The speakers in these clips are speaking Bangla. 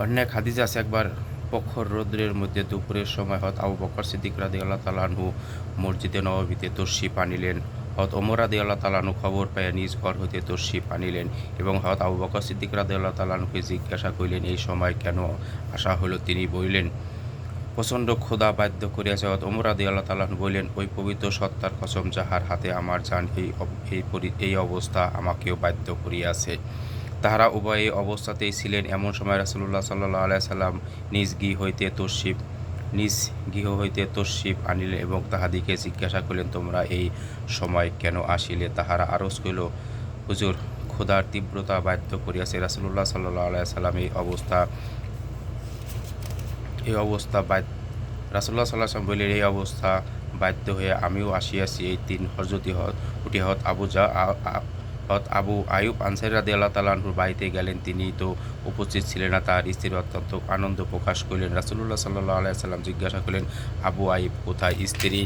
অন্য এক হাদিসে আছে একবার প্রখর রৌদ্রের মধ্যে দুপুরের সময় হয়তো আবু বকর সিদ্দিক রাদিয়াল্লাহু তাআলা আনহু মসজিদে নববীতে তশরিফ আনিলেন। হয়তো ওমর রাদিয়াল্লাহু তাআলা আনহু খবর পাইয়া নিজ ঘর হইতে তশরিফ আনিলেন এবং হয়তো আবু বকর সিদ্দিক রাদিয়াল্লাহু তাআলা আনহুকে জিজ্ঞাসা করিলেন, এই সময় কেন আসা হলো? তিনি বলিলেন, প্রচণ্ড ক্ষুধা বাধ্য করিয়াছে। হযরত ওমর রাদিয়াল্লাহু তাআলা আনহু বললেন, ওই পবিত্র সত্তার কসম যাহার হাতে আমার জান, এই অবস্থা আমাকেও বাধ্য করিয়াছে। তাহারা উভয়ে অবস্থাতেই ছিলেন। এমন সময় রাসূলুল্লাহ সাল্লাল্লাহু আলাইহি সাল্লাম নিজ গৃহ হইতে তশরিফ আনিলেন এবং তাহাদিগকে জিজ্ঞাসা করিলেন, তোমরা এই সময় কেন আসিলে? তাহারা আরজ করিল, হুজুর, ক্ষুধার তীব্রতা বাধ্য করিয়াছে। রাসূলুল্লাহ সাল্লাল্লাহু আলাইহি সাল্লাম এই অবস্থা রাসূলুল্লাহ সাল্লাল্লাহু আলাইহি ওয়াসাল্লাম বললেন, এই অবস্থা বাধ্য হয়ে আমিও আসিয়াছি। এই তিন হযরত উঠে হযরত আবু আইয়ুব আনসারী রাদিয়াল্লাহু তাআলা আনহুর বাড়িতে গেলেন। তিনি তো উপস্থিত ছিলেন না। তাহার স্ত্রী অত্যন্ত আনন্দ প্রকাশ করিলেন। রাসূলুল্লাহ সাল্লাল্লাহু আলাইহি ওয়াসাল্লাম জিজ্ঞাসা করিলেন, আবু আইয়ুব কোথায়? স্ত্রী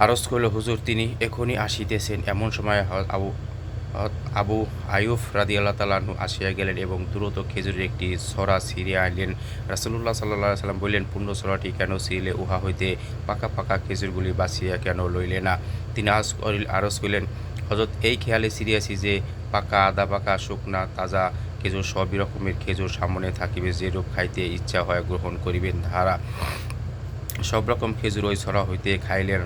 আরজ করিল, হুজুর, তিনি এখনই আসিতেছেন। এমন সময় আবু আইয়ুব রাদিয়াল্লাহু তাআলা আনহু আসিয়া গেলেন এবং দ্রুত খেজুরের একটি ছড়া ছিঁড়িয়া আনিলেন। রাসূলুল্লাহ সাল্লাল্লাহু আলাইহি ওয়াসাল্লাম বললেন, পূর্ণ ছড়াটি কেন ছিঁড়িলে? উহা হইতে পাকা পাকা খেজুরগুলি বাছিয়া কেন লইলে না? তিনি আরজ করিলেন, হযরত, এই খেয়ালে ছিঁড়িয়াছি যে পাকা, আধা পাকা, শুকনা, তাজা খেজুর সবই রকমের খেজুর সামনে থাকিবে, যেরূপ খাইতে ইচ্ছা হয় গ্রহণ করিবেন। তাহারা সব রকম খেজুর ওই ছড়া হইতে খাইলেন।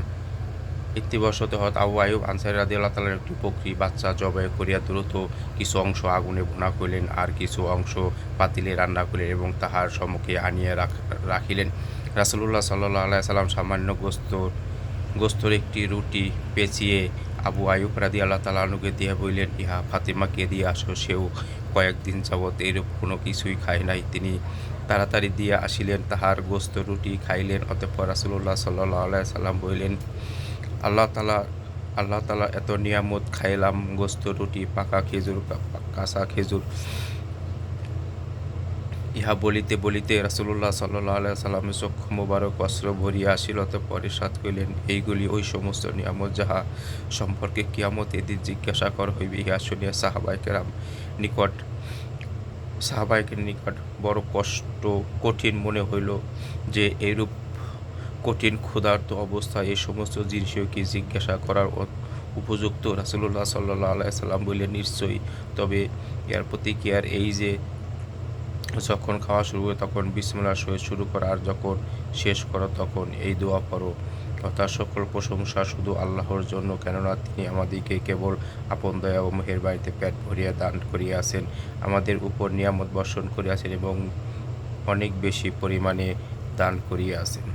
ইতিবশত হযরত আবু আইয়ুব আনসারী রাদিয়াল্লাহু তাআলার একটি বকরী বাচ্চা জবাই করিয়া দ্রুত কিছু অংশ আগুনে ভুনা করিলেন, আর কিছু অংশ পাতিলে রান্না করিলেন এবং তাহার সম্মুখে আনিয়া রাখিলেন। রাসূলুল্লাহ সাল্লাল্লাহু আলাইহি সাল্লাম সামান্য গোস্তর একটি রুটি পেঁচিয়ে আবু আইয়ুব রাদিয়াল্লাহু তাআলা আনহুকে দিয়া বলিলেন, ইহা ফাতিমাকে দিয়া আসো, সেও কয়েকদিন যাবৎ এইরূপ কোনো কিছুই খায় নাই। তিনি তাড়াতাড়ি দিয়া আসিলেন, তাহার গোস্ত রুটি খাইলেন। অতঃপর রাসূলুল্লাহ সাল্লাল্লাহু আলাইহি সাল্লাম বলিলেন, আল্লাহ তাআলা আল্লাহ তাআলা এত নিয়ামত খাইলাম, গোস্ত রুটি, পাকা খেজুর, কাঁচা খেজুর। ইহা বলিতে বলিতে রাসূলুল্লাহ সাল্লাল্লাহু আলাইহি সাল্লামের চক্ষু মোবারক অশ্রু ভরিয়া আসিল। অতঃপর ইরশাদ করিলেন, এইগুলি ওই সমস্ত নিয়ামত যাহা সম্পর্কে কিয়ামতের দিন জিজ্ঞাসা করা হইবে। ইহা শুনিয়া সাহাবায়ে নিকট বড় কঠিন মনে হইল যে এইরূপ কঠিন ক্ষুধার্ত অবস্থায় এই সমস্ত জিনিসও কি জিজ্ঞাসা করার উপযুক্ত? রাসূলুল্লাহ সাল্লাল্লাহু আলাইহি সাল্লাম বললেন, নিশ্চয়ই, তবে এর প্রতিক্রিয়ার এই যে, যখন খাওয়া শুরু করে তখন বিসমিল্লাহর সহিত শুরু করো, আর যখন শেষ করো তখন এই দোয়া পড়ো, অর্থাৎ সকল প্রশংসা শুধু আল্লাহর জন্য, কেননা তিনি আমাদিগকে কেবল আপন দয়া ও মেহেরবানিতে পেট ভরিয়া দান করিয়াছেন, আমাদের উপর নিয়ামত বর্ষণ করিয়াছেন এবং অনেক বেশি পরিমাণে দান করিয়াছেন।